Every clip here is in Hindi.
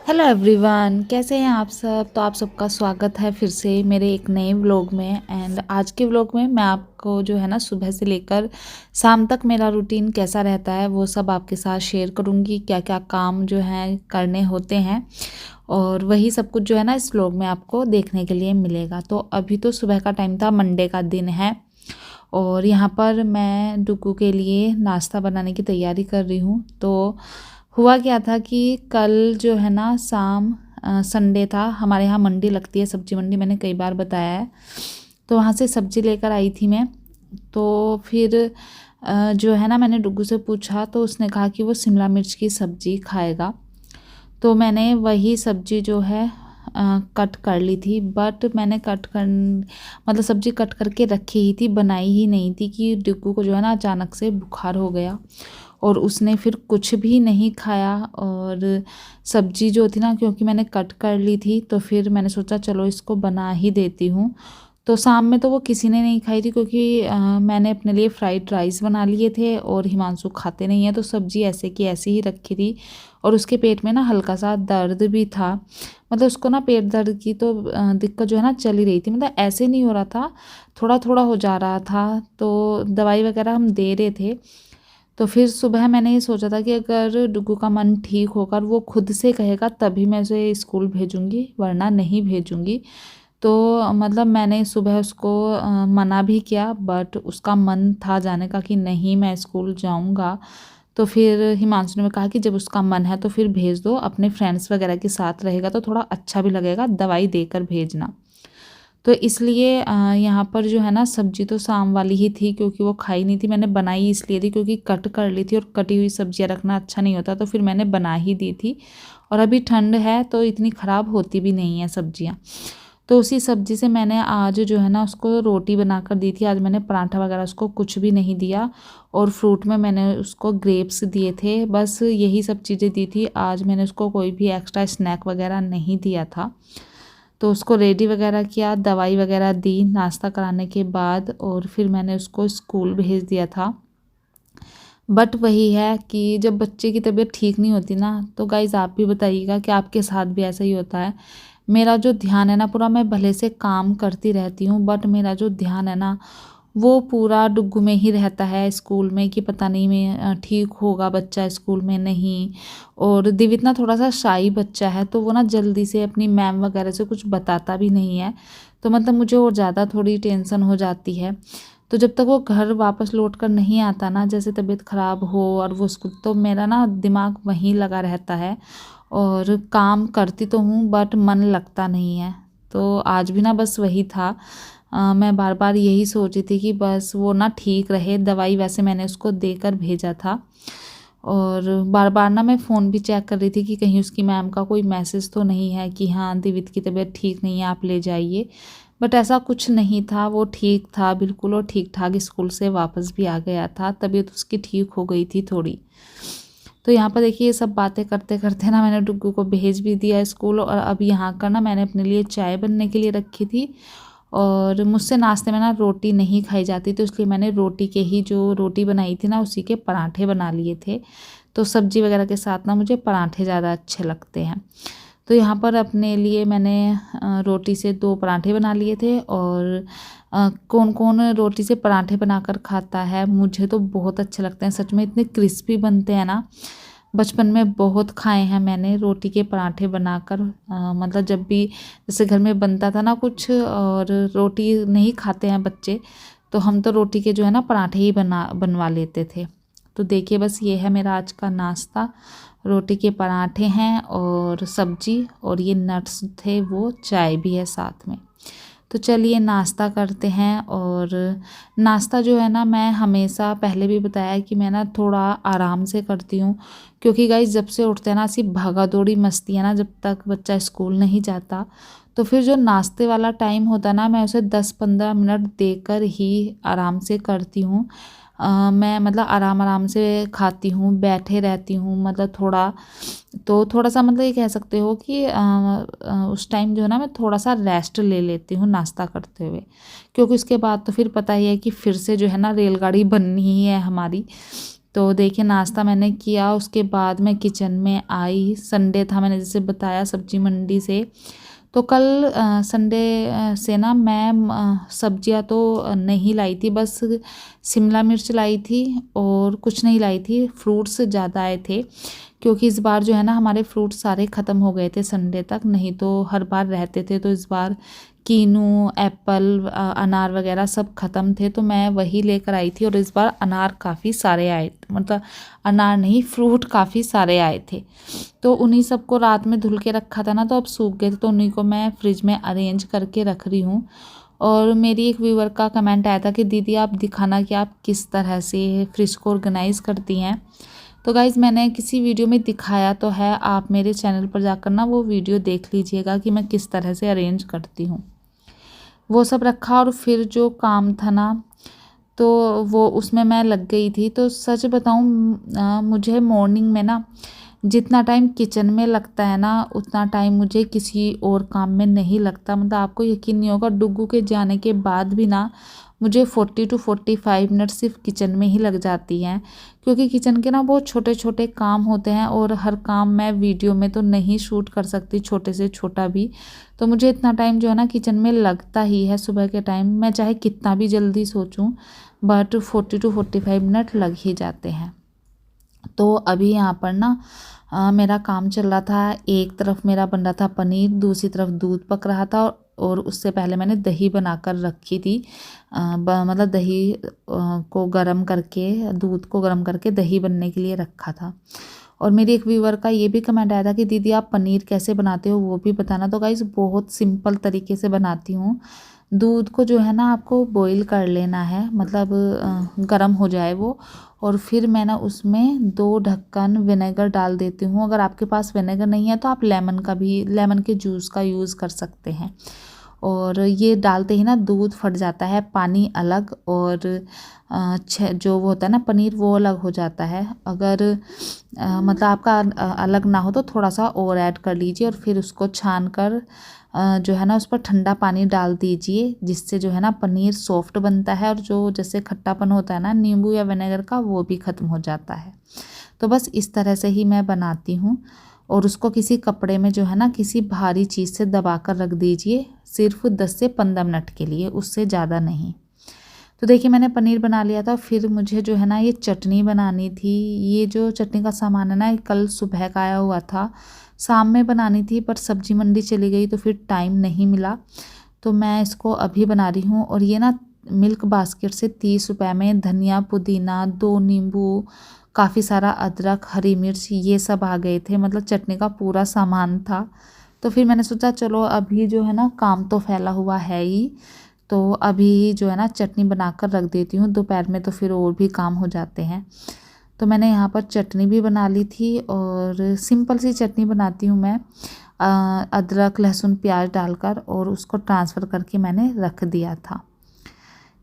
हेलो एवरीवन, कैसे हैं आप सब। तो आप सबका स्वागत है फिर से मेरे एक नए व्लॉग में। एंड आज के व्लॉग में मैं आपको जो है ना सुबह से लेकर शाम तक मेरा रूटीन कैसा रहता है वो सब आपके साथ शेयर करूंगी। क्या क्या काम जो है करने होते हैं और वही सब कुछ जो है ना इस व्लॉग में आपको देखने के लिए मिलेगा। तो अभी तो सुबह का टाइम था, मंडे का दिन है और यहाँ पर मैं डुगू के लिए नाश्ता बनाने की तैयारी कर रही हूँ। तो हुआ क्या था कि कल जो है ना शाम संडे था, हमारे यहाँ मंडी लगती है, सब्जी मंडी, मैंने कई बार बताया है। तो वहाँ से सब्जी लेकर आई थी मैं। तो फिर जो है ना मैंने डुगू से पूछा तो उसने कहा कि वो शिमला मिर्च की सब्ज़ी खाएगा। तो मैंने वही सब्ज़ी जो है कट कर ली थी। बट मैंने मतलब सब्ज़ी कट करके रखी ही थी, बनाई ही नहीं थी कि डिग्गू को जो है ना अचानक से बुखार हो गया और उसने फिर कुछ भी नहीं खाया। और सब्ज़ी जो थी ना, क्योंकि मैंने कट कर ली थी तो फिर मैंने सोचा चलो इसको बना ही देती हूँ। तो शाम में तो वो किसी ने नहीं खाई थी क्योंकि मैंने अपने लिए फ्राइड राइस बना लिए थे और हिमांशु खाते नहीं है, तो सब्ज़ी ऐसे की ऐसी ही रखी थी। और उसके पेट में ना हल्का सा दर्द भी था, मतलब उसको ना पेट दर्द की तो दिक्कत जो है ना चल ही रही थी, मतलब ऐसे नहीं हो रहा था, थोड़ा थोड़ा हो जा रहा था। तो दवाई वगैरह हम दे रहे थे। तो फिर सुबह मैंने ये सोचा था कि अगर डुगू का मन ठीक होकर वो खुद से कहेगा तभी मैं उसे स्कूल भेजूँगी, वरना नहीं भेजूँगी। तो मतलब मैंने सुबह उसको मना भी किया, बट उसका मन था जाने का कि नहीं मैं स्कूल जाऊंगा। तो फिर हिमांशु ने कहा कि जब उसका मन है तो फिर भेज दो, अपने फ्रेंड्स वगैरह के साथ रहेगा तो थोड़ा अच्छा भी लगेगा, दवाई देकर भेजना। तो इसलिए यहाँ पर जो है ना सब्जी तो शाम वाली ही थी क्योंकि वो खाई नहीं थी। मैंने बनाई इसलिए थी क्योंकि कट कर ली थी और कटी हुई सब्जियाँ रखना अच्छा नहीं होता, तो फिर मैंने बना ही दी थी। और अभी ठंड है तो इतनी ख़राब होती भी नहीं है सब्जियाँ। तो उसी सब्जी से मैंने आज जो है ना उसको रोटी बनाकर दी थी। आज मैंने पराठा वगैरह उसको कुछ भी नहीं दिया। और फ्रूट में मैंने उसको ग्रेप्स दिए थे, बस यही सब चीज़ें दी थी। आज मैंने उसको कोई भी एक्स्ट्रा स्नैक वगैरह नहीं दिया था। तो उसको रेडी वगैरह किया, दवाई वगैरह दी नाश्ता कराने के बाद, और फिर मैंने उसको स्कूल भेज दिया था। बट वही है कि जब बच्चे की तबीयत ठीक नहीं होती ना, तो गाइज़ आप भी बताइएगा कि आपके साथ भी ऐसा ही होता है। मेरा जो ध्यान है ना पूरा, मैं भले से काम करती रहती हूँ बट मेरा जो ध्यान है ना वो पूरा डुग्गू में ही रहता है, स्कूल में, कि पता नहीं मैं ठीक होगा बच्चा स्कूल में नहीं। और दिवित ना थोड़ा सा शाई बच्चा है, तो वो ना जल्दी से अपनी मैम वगैरह से कुछ बताता भी नहीं है। तो मतलब मुझे और ज़्यादा थोड़ी टेंशन हो जाती है। तो जब तक वो घर वापस लौट कर नहीं आता ना, जैसे तबीयत ख़राब हो और वो स्कूल, तो मेरा ना दिमाग वहीं लगा रहता है। और काम करती तो हूँ बट मन लगता नहीं है। तो आज भी ना बस वही था। मैं बार बार यही सोच रही थी कि बस वो ना ठीक रहे। दवाई वैसे मैंने उसको देकर भेजा था और बार बार ना मैं फ़ोन भी चेक कर रही थी कि कहीं उसकी मैम का कोई मैसेज तो नहीं है कि हाँ दिवित की तबीयत ठीक नहीं है, आप ले जाइए। बट ऐसा कुछ नहीं था, वो ठीक था बिल्कुल और ठीक ठाक स्कूल से वापस भी आ गया था, तबीयत उसकी ठीक हो गई थी थोड़ी। तो यहाँ पर देखिए ये सब बातें करते करते ना मैंने डुग्गू को भेज भी दिया स्कूल। और अब यहाँ का ना मैंने अपने लिए चाय बनने के लिए रखी थी। और मुझसे नाश्ते में ना रोटी नहीं खाई जाती, तो इसलिए मैंने रोटी के ही, जो रोटी बनाई थी ना उसी के पराठे बना लिए थे। तो सब्जी वगैरह के साथ ना मुझे पराठे ज़्यादा अच्छे लगते हैं। तो यहाँ पर अपने लिए मैंने रोटी से 2 पराठे बना लिए थे। और कौन कौन रोटी से पराठे बनाकर खाता है, मुझे तो बहुत अच्छे लगते हैं सच में, इतने क्रिस्पी बनते हैं ना। बचपन में बहुत खाए हैं मैंने रोटी के पराठे बनाकर। मतलब जब भी जैसे घर में बनता था ना कुछ और रोटी नहीं खाते हैं बच्चे, तो हम तो रोटी के जो है ना पराठे ही बनवा लेते थे। तो देखिए बस ये है मेरा आज का नाश्ता, रोटी के पराठे हैं और सब्जी, और ये नट्स थे, वो चाय भी है साथ में। तो चलिए नाश्ता करते हैं। और नाश्ता जो है ना मैं हमेशा पहले भी बताया कि मैं ना थोड़ा आराम से करती हूँ, क्योंकि गाइस जब से उठते हैं ना सिर्फ भागा दौड़ी मस्ती है ना, जब तक बच्चा स्कूल नहीं जाता। तो फिर जो नाश्ते वाला टाइम होता है ना, मैं उसे 10-15 मिनट देकर ही आराम से करती हूँ। मैं मतलब आराम आराम से खाती हूँ, बैठे रहती हूँ, मतलब थोड़ा, तो थोड़ा सा मतलब ये कह सकते हो कि उस टाइम जो है ना मैं थोड़ा सा रेस्ट ले लेती हूँ नाश्ता करते हुए, क्योंकि उसके बाद तो फिर पता ही है कि फिर से जो है ना रेलगाड़ी बननी ही है हमारी। तो देखिए नाश्ता मैंने किया, उसके बाद मैं किचन में आई। संडे था, मैंने जैसे बताया, सब्जी मंडी से। तो कल संडे से ना मैं सब्जियां तो नहीं लाई थी, बस शिमला मिर्च लाई थी और कुछ नहीं लाई थी। फ्रूट्स ज़्यादा आए थे क्योंकि इस बार जो है ना हमारे फ्रूट सारे ख़त्म हो गए थे संडे तक, नहीं तो हर बार रहते थे। तो इस बार कीनू, एप्पल, अनार वगैरह सब ख़त्म थे, तो मैं वही लेकर आई थी। और इस बार अनार काफ़ी सारे आए, मतलब अनार नहीं, फ्रूट काफ़ी सारे आए थे। तो उन्हीं सबको रात में धुल के रखा था ना, तो अब सूख गए थे, तो उन्हीं को मैं फ्रिज में अरेंज करके रख रही हूँ। और मेरी एक व्यूवर का कमेंट आया था कि दीदी आप दिखाना कि आप किस तरह से फ्रिज को ऑर्गेनाइज़ करती हैं। तो गाइज़ मैंने किसी वीडियो में दिखाया तो है, आप मेरे चैनल पर जाकर ना वो वीडियो देख लीजिएगा कि मैं किस तरह से अरेंज करती हूँ। वो सब रखा और फिर जो काम था ना, तो वो उसमें मैं लग गई थी। तो सच बताऊँ, मुझे मॉर्निंग में ना जितना टाइम किचन में लगता है ना, उतना टाइम मुझे किसी और काम में नहीं लगता। मतलब आपको यकीन नहीं होगा, डुग्गू के जाने के बाद भी ना मुझे 40 to 45 मिनट सिर्फ किचन में ही लग जाती हैं, क्योंकि किचन के ना बहुत छोटे छोटे काम होते हैं और हर काम मैं वीडियो में तो नहीं शूट कर सकती, छोटे से छोटा भी। तो मुझे इतना टाइम जो है ना किचन में लगता ही है सुबह के टाइम, मैं चाहे कितना भी जल्दी सोचूं, बट 40 to 45 मिनट लग ही जाते हैं। तो अभी यहाँ पर ना मेरा काम चल रहा था। एक तरफ मेरा बन रहा था पनीर, दूसरी तरफ दूध पक रहा था, और उससे पहले मैंने दही बनाकर रखी थी। मतलब दही को गर्म करके, दूध को गर्म करके दही बनने के लिए रखा था। और मेरी एक व्यूवर का ये भी कमेंट आया था कि दीदी आप पनीर कैसे बनाते हो, वो भी बताना। तो गाइस बहुत सिंपल तरीके से बनाती हूँ। दूध को जो है ना आपको बॉईल कर लेना है, मतलब गर्म हो जाए वो, और फिर मैं ना उसमें 2 ढक्कन विनेगर डाल देती हूँ। अगर आपके पास विनेगर नहीं है तो आप लेमन के जूस का यूज़ कर सकते हैं। और ये डालते ही ना दूध फट जाता है, पानी अलग, और जो वो होता है ना पनीर, वो अलग हो जाता है। अगर मतलब आपका अलग ना हो तो थोड़ा सा और ऐड कर लीजिए, और फिर उसको छान कर जो है ना उस पर ठंडा पानी डाल दीजिए, जिससे जो है ना पनीर सॉफ्ट बनता है, और जो जैसे खट्टापन होता है ना नींबू या विनेगर का, वो भी ख़त्म हो जाता है। तो बस इस तरह से ही मैं बनाती हूँ। और उसको किसी कपड़े में जो है ना किसी भारी चीज़ से दबा कर रख दीजिए, सिर्फ 10 से 15 मिनट के लिए, उससे ज़्यादा नहीं। तो देखिए मैंने पनीर बना लिया था। फिर मुझे जो है ना ये चटनी बनानी थी। ये जो चटनी का सामान है ना, ये कल सुबह का आया हुआ था, शाम में बनानी थी, पर सब्जी मंडी चली गई तो फिर टाइम नहीं मिला। तो मैं इसको अभी बना रही हूँ। और ये ना मिल्क बास्केट से 30 रुपये में धनिया, पुदीना, 2 नींबू, काफ़ी सारा अदरक, हरी मिर्च, ये सब आ गए थे, मतलब चटनी का पूरा सामान था। तो फिर मैंने सोचा चलो अभी जो है ना काम तो फैला हुआ है ही, तो अभी जो है ना चटनी बनाकर रख देती हूँ, दोपहर में तो फिर और भी काम हो जाते हैं। तो मैंने यहाँ पर चटनी भी बना ली थी, और सिंपल सी चटनी बनाती हूँ मैं, अदरक, लहसुन, प्याज डालकर, और उसको ट्रांसफ़र करके मैंने रख दिया था।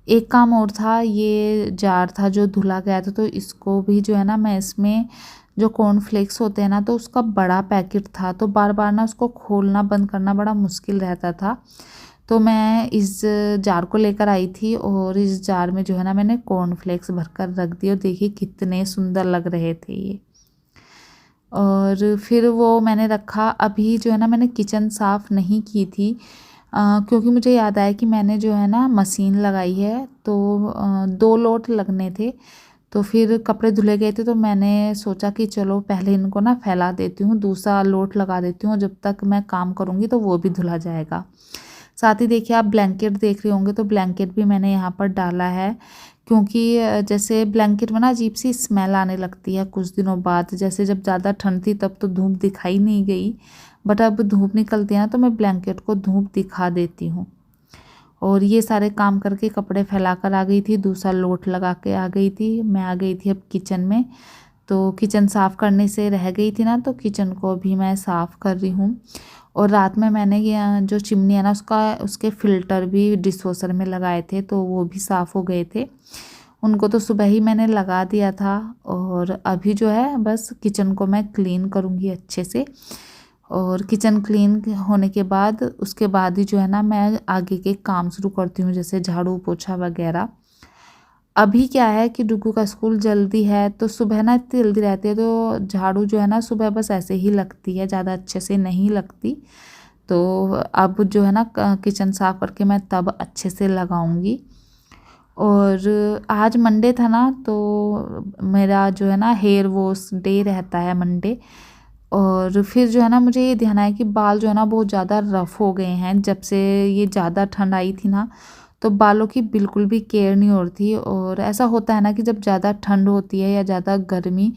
एक काम और था, ये जार था जो धुला गया था, तो इसको भी जो है ना मैं इसमें जो कॉर्नफ्लेक्स होते हैं ना, तो उसका बड़ा पैकेट था, तो बार बार ना उसको खोलना बंद करना बड़ा मुश्किल रहता था। तो मैं इस जार को लेकर आई थी, और इस जार में जो है ना मैंने कॉर्नफ्लेक्स भरकर रख दिए, और देखिए कितने सुंदर लग रहे थे ये। और फिर वो मैंने रखा। अभी जो है ना मैंने किचन साफ़ नहीं की थी, क्योंकि मुझे याद आया कि मैंने जो है ना मशीन लगाई है, तो 2 लोट लगने थे। तो फिर कपड़े धुले गए थे, तो मैंने सोचा कि चलो पहले इनको ना फैला देती हूँ, दूसरा लोट लगा देती हूँ, जब तक मैं काम करूँगी तो वो भी धुला जाएगा। साथ ही देखिए आप ब्लैंकेट देख रहे होंगे, तो ब्लैंकेट भी मैंने यहाँ पर डाला है, क्योंकि जैसे ब्लैंकेट में ना अजीब सी स्मेल आने लगती है कुछ दिनों बाद। जैसे जब ज़्यादा ठंड थी तब तो धूप दिखाई नहीं गई, बट अब धूप निकलती है ना, तो मैं ब्लैंकेट को धूप दिखा देती हूँ। और ये सारे काम करके कपड़े फैला कर आ गई थी, दूसरा लोट लगा के आ गई थी। मैं आ गई थी अब किचन में, तो किचन साफ़ करने से रह गई थी ना, तो किचन को भी मैं साफ़ कर रही हूँ। और रात में मैंने ये जो चिमनी है ना उसके फ़िल्टर भी डिशवॉशर में लगाए थे, तो वो भी साफ़ हो गए थे। उनको तो सुबह ही मैंने लगा दिया था, और अभी जो है बस किचन को मैं क्लीन करूँगी अच्छे से। और किचन क्लीन होने के बाद उसके बाद ही जो है ना मैं आगे के काम शुरू करती हूँ, जैसे झाड़ू पोछा वगैरह। अभी क्या है कि डुग्गू का स्कूल जल्दी है, तो सुबह ना इतनी जल्दी रहती है तो झाड़ू जो है ना सुबह बस ऐसे ही लगती है, ज़्यादा अच्छे से नहीं लगती। तो अब जो है ना किचन साफ़ करके मैं तब अच्छे से लगाऊंगी। और आज मंडे था ना, तो मेरा जो है ना हेयर वॉश डे रहता है मंडे। और फिर जो है ना मुझे ये ध्यान आया कि बाल जो है ना बहुत ज़्यादा रफ़ हो गए हैं, जब से ये ज़्यादा ठंड आई थी ना, तो बालों की बिल्कुल भी केयर नहीं हो रही थी। और ऐसा होता है ना कि जब ज़्यादा ठंड होती है या ज़्यादा गर्मी,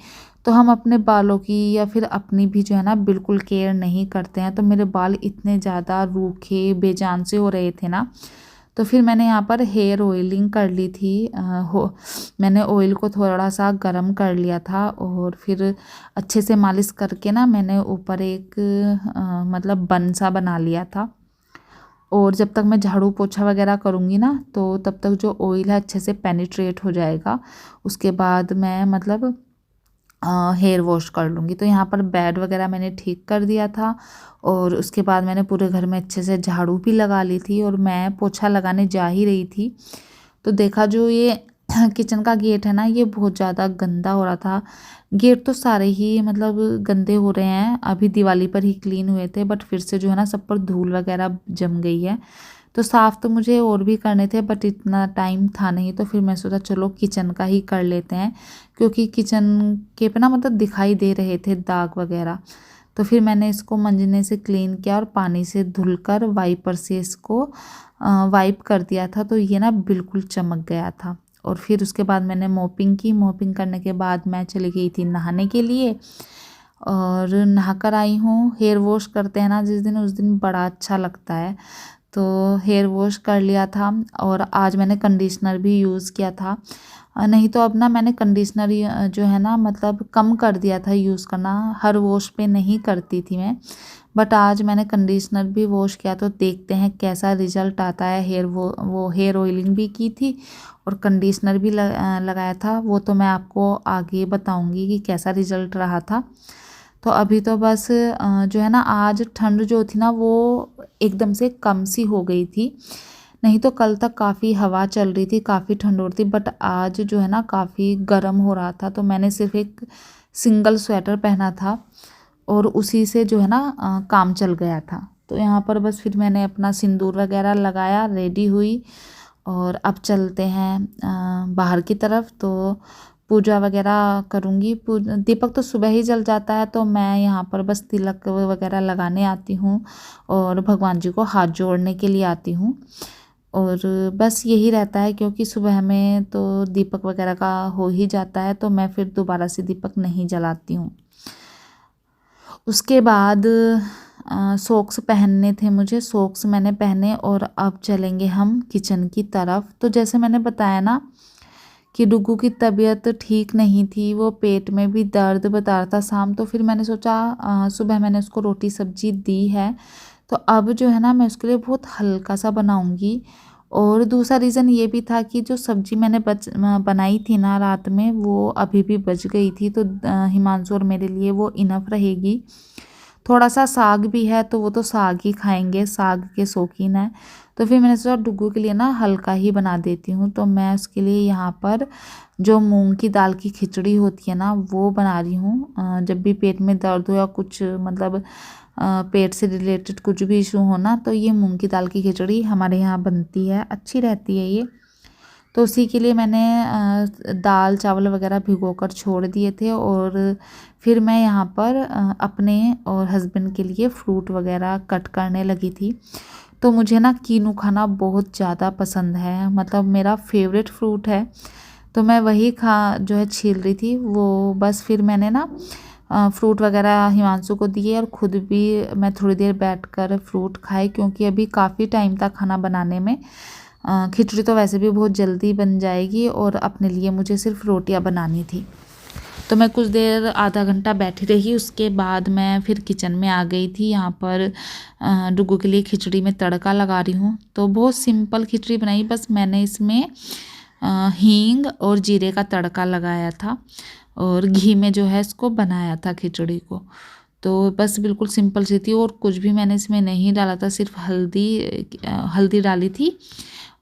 तो हम अपने बालों की या फिर अपनी भी जो है ना बिल्कुल केयर नहीं करते हैं। तो मेरे बाल इतने ज़्यादा रूखे बेजान से हो रहे थे ना, तो फिर मैंने यहाँ पर हेयर ऑयलिंग कर ली थी। मैंने ऑयल को थोड़ा सा गरम कर लिया था और फिर अच्छे से मालिश करके ना मैंने ऊपर एक मतलब बन सा बना लिया था। और जब तक मैं झाड़ू पोछा वगैरह करूँगी ना, तो तब तक जो ऑयल है अच्छे से पेनिट्रेट हो जाएगा। उसके बाद मैं मतलब हेयर वॉश कर लूँगी। तो यहाँ पर बेड वगैरह मैंने ठीक कर दिया था और उसके बाद मैंने पूरे घर में अच्छे से झाड़ू भी लगा ली थी और मैं पोछा लगाने जा ही रही थी, तो देखा जो ये किचन का गेट है ना, ये बहुत ज़्यादा गंदा हो रहा था। गेट तो सारे ही मतलब गंदे हो रहे हैं, अभी दिवाली पर ही क्लीन हुए थे, बट फिर से जो है ना सब पर धूल वगैरह जम गई है। तो साफ़ तो मुझे और भी करने थे, बट इतना टाइम था नहीं, तो फिर मैं सोचा चलो किचन का ही कर लेते हैं, क्योंकि किचन के पे ना मतलब दिखाई दे रहे थे दाग वगैरह। तो फिर मैंने इसको मंजने से क्लीन किया और पानी से धुलकर वाइपर से इसको वाइप कर दिया था, तो ये ना बिल्कुल चमक गया था। और फिर उसके बाद मैंने मोपिंग की। मोपिंग करने के बाद मैं चली गई थी नहाने के लिए और नहाकर आई हूँ। हेयर वॉश करते हैं ना जिस दिन, उस दिन बड़ा अच्छा लगता है। तो हेयर वॉश कर लिया था और आज मैंने कंडीशनर भी यूज़ किया था। नहीं तो अब ना मैंने कंडीशनर जो है ना मतलब कम कर दिया था यूज़ करना, हर वॉश पे नहीं करती थी मैं। बट आज मैंने कंडीशनर भी वॉश किया, तो देखते हैं कैसा रिजल्ट आता है। वो हेयर ऑयलिंग भी की थी और कंडीशनर भी लगाया था, वो तो मैं आपको आगे बताऊंगी कि कैसा रिजल्ट रहा था। तो अभी तो बस जो है ना आज ठंड जो थी ना वो एकदम से कम सी हो गई थी। नहीं तो कल तक काफ़ी हवा चल रही थी, काफ़ी ठंड हो रही थी, बट आज जो है ना काफ़ी गर्म हो रहा था। तो मैंने सिर्फ एक सिंगल स्वेटर पहना था और उसी से जो है ना काम चल गया था। तो यहाँ पर बस फिर मैंने अपना सिंदूर वगैरह लगाया, रेडी हुई और अब चलते हैं बाहर की तरफ। तो पूजा वगैरह करूँगी। दीपक तो सुबह ही जल जाता है, तो मैं यहाँ पर बस तिलक वगैरह लगाने आती हूँ और भगवान जी को हाथ जोड़ने के लिए आती हूँ। और बस यही रहता है, क्योंकि सुबह में तो दीपक वगैरह का हो ही जाता है, तो मैं फिर दोबारा से दीपक नहीं जलाती हूँ। उसके बाद सॉक्स पहनने थे मुझे, सॉक्स मैंने पहने और अब चलेंगे हम किचन की तरफ। तो जैसे मैंने बताया ना कि डुग्गू की तबीयत ठीक नहीं थी, वो पेट में भी दर्द बता रहा था शाम। तो फिर मैंने सोचा सुबह मैंने उसको रोटी सब्जी दी है, तो अब जो है ना मैं उसके लिए बहुत हल्का सा बनाऊंगी। और दूसरा रीज़न ये भी था कि जो सब्जी मैंने बनाई थी ना रात में, वो अभी भी बच गई थी, तो हिमांशु और मेरे लिए वो इनफ रहेगी। थोड़ा सा साग भी है, तो वो तो साग ही खाएंगे, साग के शौकीन है। तो फिर मैंने सोचा डुग्गू के लिए ना हल्का ही बना देती हूँ। तो मैं उसके लिए यहाँ पर जो मूंग की दाल की खिचड़ी होती है ना वो बना रही हूँ। जब भी पेट में दर्द हो या कुछ मतलब पेट से रिलेटेड कुछ भी इशू हो ना, तो ये मूंग की दाल की खिचड़ी हमारे यहाँ बनती है, अच्छी रहती है ये। तो उसी के लिए मैंने दाल चावल वगैरह भिगोकर छोड़ दिए थे और फिर मैं यहाँ पर अपने और हस्बैंड के लिए फ्रूट वगैरह कट करने लगी थी। तो मुझे ना कीनू खाना बहुत ज़्यादा पसंद है, मतलब मेरा फेवरेट फ्रूट है। तो मैं वही जो है छील रही थी वो। बस फिर मैंने ना फ्रूट वगैरह हिमांशु को दिए और ख़ुद भी मैं थोड़ी देर बैठकर फ्रूट खाए, क्योंकि अभी काफ़ी टाइम था खाना बनाने में। खिचड़ी तो वैसे भी बहुत जल्दी बन जाएगी और अपने लिए मुझे सिर्फ रोटियां बनानी थी। तो मैं कुछ देर आधा घंटा बैठी रही, उसके बाद मैं फिर किचन में आ गई थी। यहाँ पर डुग्गू के लिए खिचड़ी में तड़का लगा रही हूँ। तो बहुत सिंपल खिचड़ी बनाई, बस मैंने इसमें हींग और जीरे का तड़का लगाया था और घी में जो है इसको बनाया था खिचड़ी को। तो बस बिल्कुल सिंपल सी थी और कुछ भी मैंने इसमें नहीं डाला था, सिर्फ हल्दी डाली थी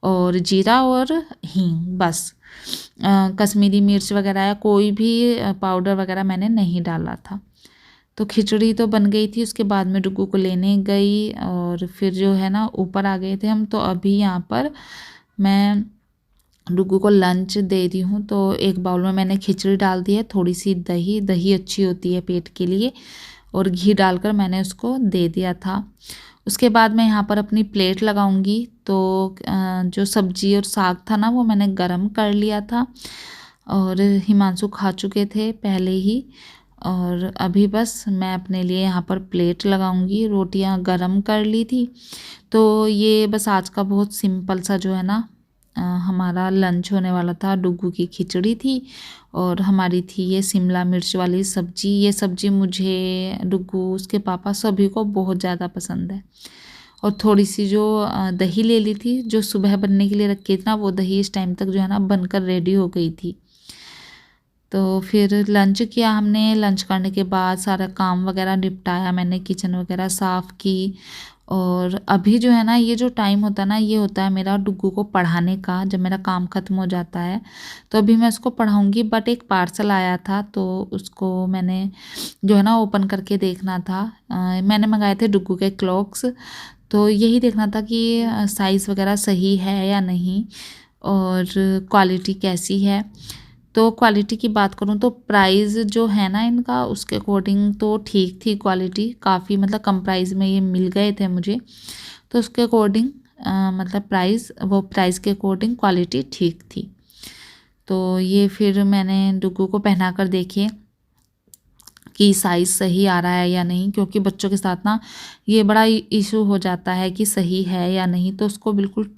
और जीरा और हींग, बस। कश्मीरी मिर्च वगैरह या कोई भी पाउडर वगैरह मैंने नहीं डाला था। तो खिचड़ी तो बन गई थी। उसके बाद में डुग्गू को लेने गई और फिर जो है ना ऊपर आ गए थे हम। तो अभी यहाँ पर मैं डुग्गू को लंच दे रही हूँ। तो एक बाउल में मैंने खिचड़ी डाल दी है, थोड़ी सी दही, दही अच्छी होती है पेट के लिए, और घी डालकर मैंने उसको दे दिया था। उसके बाद मैं यहाँ पर अपनी प्लेट लगाऊंगी। तो जो सब्जी और साग था ना वो मैंने गरम कर लिया था और हिमांशु खा चुके थे पहले ही। और अभी बस मैं अपने लिए यहाँ पर प्लेट लगाऊंगी। रोटियाँ गरम कर ली थी। तो ये बस आज का बहुत सिंपल सा जो है ना हमारा लंच होने वाला था। डुग्गू की खिचड़ी थी और हमारी थी ये शिमला मिर्च वाली सब्जी। ये सब्जी मुझे, डुग्गू, उसके पापा, सभी को बहुत ज़्यादा पसंद है। और थोड़ी सी जो दही ले ली थी जो सुबह बनने के लिए रखी थी ना, वो दही इस टाइम तक जो है ना बनकर रेडी हो गई थी। तो फिर लंच किया हमने। लंच करने के बाद सारा काम वगैरह निपटाया मैंने, किचन वगैरह साफ़ की। और अभी जो है ना ये जो टाइम होता है ना, ये होता है मेरा डुग्गू को पढ़ाने का। जब मेरा काम ख़त्म हो जाता है तो अभी मैं उसको पढ़ाऊँगी। बट एक पार्सल आया था तो उसको मैंने जो है ना ओपन करके देखना था। मैंने मंगाए थे डुग्गू के क्लॉक्स। तो यही देखना था कि साइज़ वगैरह सही है या नहीं और क्वालिटी कैसी है। तो क्वालिटी की बात करूँ तो प्राइस जो है ना इनका, उसके अकॉर्डिंग तो ठीक थी क्वालिटी। काफ़ी मतलब कम प्राइस में ये मिल गए थे मुझे। तो उसके अकॉर्डिंग मतलब प्राइस के अकॉर्डिंग क्वालिटी ठीक थी। तो ये फिर मैंने डुग्गू को पहना कर देखे कि साइज़ सही आ रहा है या नहीं, क्योंकि बच्चों के साथ ना ये बड़ा इशू हो जाता है कि सही है या नहीं। तो उसको बिल्कुल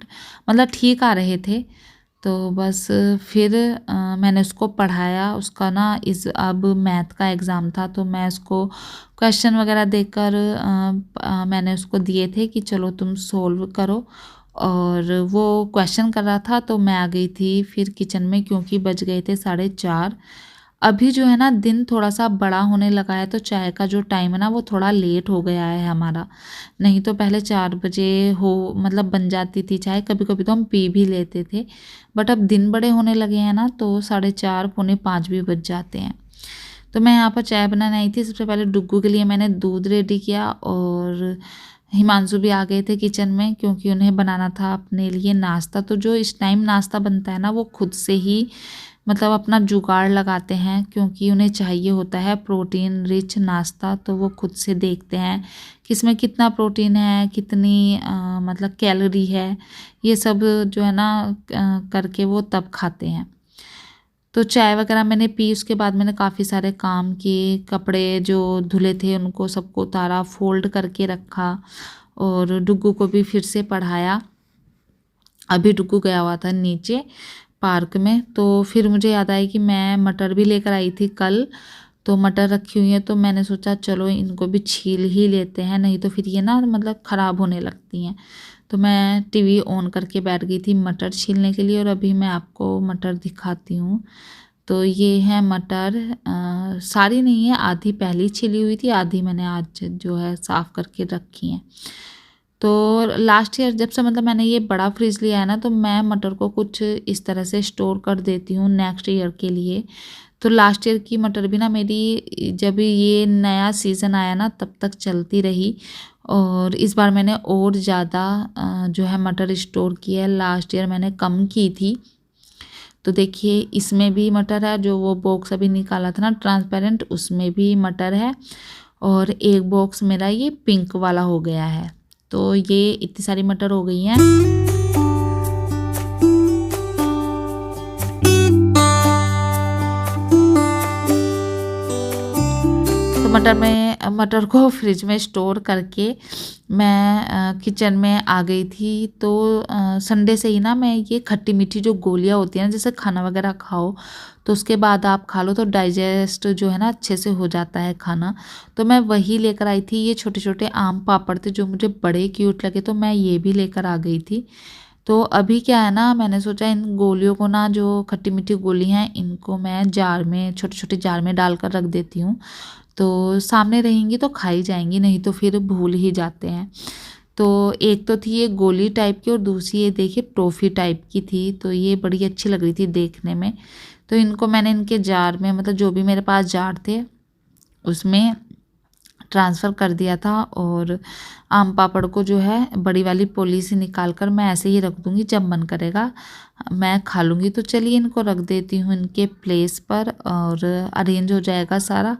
मतलब ठीक आ रहे थे। तो बस फिर मैंने उसको पढ़ाया। उसका ना अब मैथ का एग्ज़ाम था तो मैं उसको क्वेश्चन वगैरह देकर मैंने उसको दिए थे कि चलो तुम सोल्व करो। और वो क्वेश्चन कर रहा था तो मैं आ गई थी फिर किचन में, क्योंकि बज गए थे 4:30। अभी जो है ना दिन थोड़ा सा बड़ा होने लगा है तो चाय का जो टाइम है ना वो थोड़ा लेट हो गया है हमारा। नहीं तो पहले 4 बजे हो मतलब बन जाती थी चाय। कभी कभी तो हम पी भी लेते थे। बट अब दिन बड़े होने लगे हैं ना तो 4:30 पौने 5 भी बज जाते हैं। तो मैं यहाँ पर चाय बनाने आई थी। सबसे पहले डुग्गू के लिए मैंने दूध रेडी किया और हिमांशु भी आ गए थे किचन में, क्योंकि उन्हें बनाना था अपने लिए नाश्ता। तो जो इस टाइम नाश्ता बनता है ना वो खुद से ही मतलब अपना जुगाड़ लगाते हैं, क्योंकि उन्हें चाहिए होता है प्रोटीन रिच नाश्ता। तो वो खुद से देखते हैं कि इसमें कितना प्रोटीन है, कितनी मतलब कैलोरी है, ये सब जो है ना करके वो तब खाते हैं। तो चाय वगैरह मैंने पी। उसके बाद मैंने काफ़ी सारे काम किए। कपड़े जो धुले थे उनको सबको उतारा, फोल्ड करके रखा और डुग्गू को भी फिर से पढ़ाया। अभी डुग्गू गया हुआ था नीचे पार्क में। तो फिर मुझे याद आई कि मैं मटर भी लेकर आई थी कल। तो मटर रखी हुई है तो मैंने सोचा चलो इनको भी छील ही लेते हैं, नहीं तो फिर ये ना मतलब ख़राब होने लगती हैं। तो मैं टीवी ऑन करके बैठ गई थी मटर छीलने के लिए और अभी मैं आपको मटर दिखाती हूँ। तो ये है मटर। सारी नहीं है, आधी पहले छिली हुई थी, आधी मैंने आज जो है साफ़ करके रखी हैं। तो लास्ट ईयर जब से मतलब मैंने ये बड़ा फ्रिज लिया है ना तो मैं मटर को कुछ इस तरह से स्टोर कर देती हूँ नेक्स्ट ईयर के लिए। तो लास्ट ईयर की मटर भी ना मेरी जब ये नया सीज़न आया ना तब तक चलती रही। और इस बार मैंने और ज़्यादा जो है मटर स्टोर किया है। लास्ट ईयर मैंने कम की थी। तो देखिए इसमें भी मटर है, जो वो बॉक्स अभी निकाला था ना ट्रांसपेरेंट, उसमें भी मटर है। और एक बॉक्स मेरा ये पिंक वाला हो गया है। तो ये इतनी सारी मटर हो गई हैं। तो मटर को फ्रिज में स्टोर करके मैं किचन में आ गई थी। तो संडे से ही ना मैं ये खट्टी मीठी जो गोलियां होती हैं ना, जैसे खाना वगैरह खाओ तो उसके बाद आप खा लो तो डाइजेस्ट जो है ना अच्छे से हो जाता है खाना। तो मैं वही लेकर आई थी। ये छोटे छोटे आम पापड़ थे जो मुझे बड़े क्यूट लगे तो मैं ये भी लेकर आ गई थी। तो अभी क्या है ना, मैंने सोचा इन गोलियों को ना, जो खट्टी मीठी गोली हैं, इनको मैं जार में, छोटे छोटे जार में डालकर रख देती हूँ। तो सामने रहेंगी तो खाई जाएंगी, नहीं तो फिर भूल ही जाते हैं। तो एक तो थी ये गोली टाइप की और दूसरी ये देखिए टॉफ़ी टाइप की थी, तो ये बड़ी अच्छी लग रही थी देखने में। तो इनको मैंने इनके जार में, मतलब जो भी मेरे पास जार थे उसमें ट्रांसफ़र कर दिया था। और आम पापड़ को जो है बड़ी वाली पोली से निकाल कर मैं ऐसे ही रख दूँगी, जब मन करेगा मैं खा लूँगी। तो चलिए इनको रख देती हूँ इनके प्लेस पर और अरेंज हो जाएगा सारा।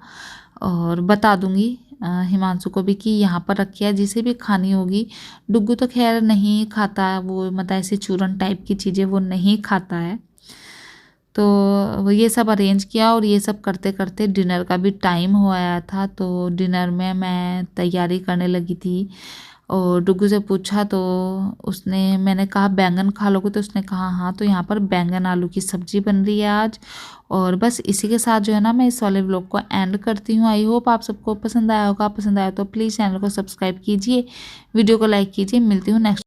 और बता दूँगी हिमांशु को भी कि यहाँ पर रखी है, जिसे भी खानी होगी। डुग्गू तो खैर नहीं खाता है, वो मतलब ऐसे चूरन टाइप की चीज़ें वो नहीं खाता है। तो वो ये सब अरेंज किया और ये सब करते करते डिनर का भी टाइम हो आया था। तो डिनर में मैं तैयारी करने लगी थी और डुग्गू से पूछा तो मैंने कहा बैंगन खा लोगे, तो उसने कहा हाँ। तो यहाँ पर बैंगन आलू की सब्ज़ी बन रही है आज। और बस इसी के साथ जो है ना मैं इस वाले व्लॉग को एंड करती हूँ। आई होप आप सबको पसंद आया होगा। पसंद आया तो प्लीज़ चैनल को सब्सक्राइब कीजिए, वीडियो को लाइक कीजिए। मिलती हूँ नेक्स्ट